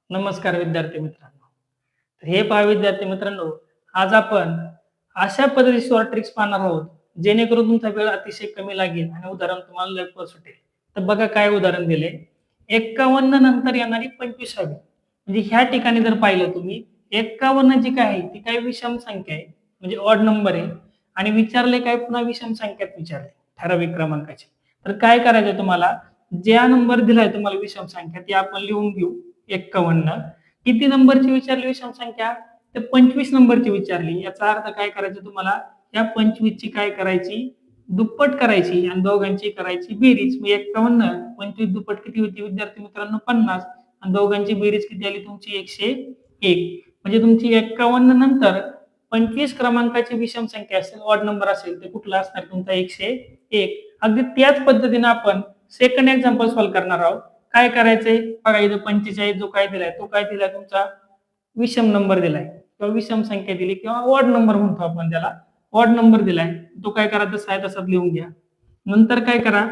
नमस्कार विद्यार्थी मित्रांनो. तर हे पहा विद्यार्थी मित्रांनो, आज आपण अशा पद्धतीची शॉर्ट ट्रिक्स पाहणार आहोत, जेणेकरून तुमचा वेळ अतिशय कमी लागेल आणि उदाहरण तुम्हाला लवकर सुटेल. तर बघा काय उदाहरण दिले. 51 नंतर येणारी 25वी. म्हणजे ह्या ठिकाणी जर पाहिलं तुम्ही 51 जी काय आहे ती काय विषम संख्या आहे, म्हणजे ऑड नंबर आहे आणि विचारले काय पुन्हा विषम संख्यात विचारले ठराविक क्रमांकाचे. तर काय करायचं तुम्हाला, ज्या नंबर दिलाय तुम्हाला विषम संख्या ती आपण लिहून घेऊ. 51 किती नंबरची विचारली विषम संख्या, तर 25 नंबरची विचारली. याचा अर्थ काय करायचं तुम्हाला, या 25 ची काय करायची, दुप्पट करायची आणि दोघांची करायची बेरीज. मग 51 25 दुप्पट किती होती विद्यार्थी मित्रांनो, 50 आणि दोघांची बेरीज किती आली तुमची 101. म्हणजे तुमची 51 नंतर 25 क्रमांकाची विषम संख्या असेल, ऑड नंबर असेल, तर कुठला असणार तुमचा 101. अगदी त्याच पद्धतीने आपण सेकंड एक्झाम्पल सॉल्व्ह करणार आहोत. काय करायचंय बघा, इथं 45 जो काय दिलाय तो काय दिलाय तुमचा विषम नंबर दिलाय किंवा विषम संख्या दिली किंवा ऑड नंबर म्हणतो आपण त्याला. ऑड नंबर दिलाय, तो काय करा तसा आहे तसाच लिहून घ्या. नंतर काय करा,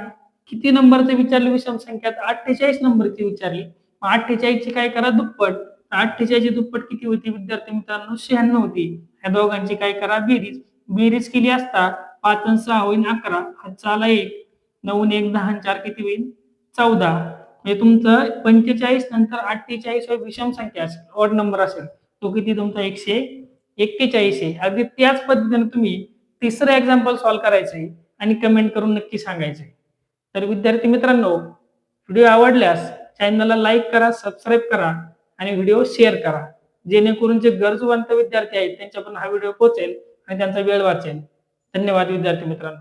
किती नंबरचे विचारली विषम संख्या, 48 नंबरची विचारली. 48 ची काय करा दुप्पट. 48 ची दुप्पट किती होती विद्यार्थी मित्रांनो, 96 होती. ह्या दोघांची काय करा बेरीज. बेरीज केली असता 5 आणि 6 होईल 11, हातचा आला 1, 9 आणि 1 10 आणि 4 किती होईल 14. म्हणजे तुमचं 45 नंतर 48 विषम संख्या असेल, ऑड नंबर असेल, तो किती तुमचा 141 आहे. अगदी त्याच पद्धतीने तुम्ही तिसरं एक्झाम्पल सॉल्व्ह करायचंय आणि कमेंट करून नक्की सांगायचंय. तर विद्यार्थी मित्रांनो, व्हिडिओ आवडल्यास चॅनलला लाईक करा, सबस्क्राईब करा आणि व्हिडिओ शेअर करा, जेणेकरून जे गरजवंत विद्यार्थी आहेत त्यांच्यापर्यंत हा व्हिडिओ पोहोचेल आणि त्यांचा वेळ वाचेल. धन्यवाद विद्यार्थी मित्रांनो.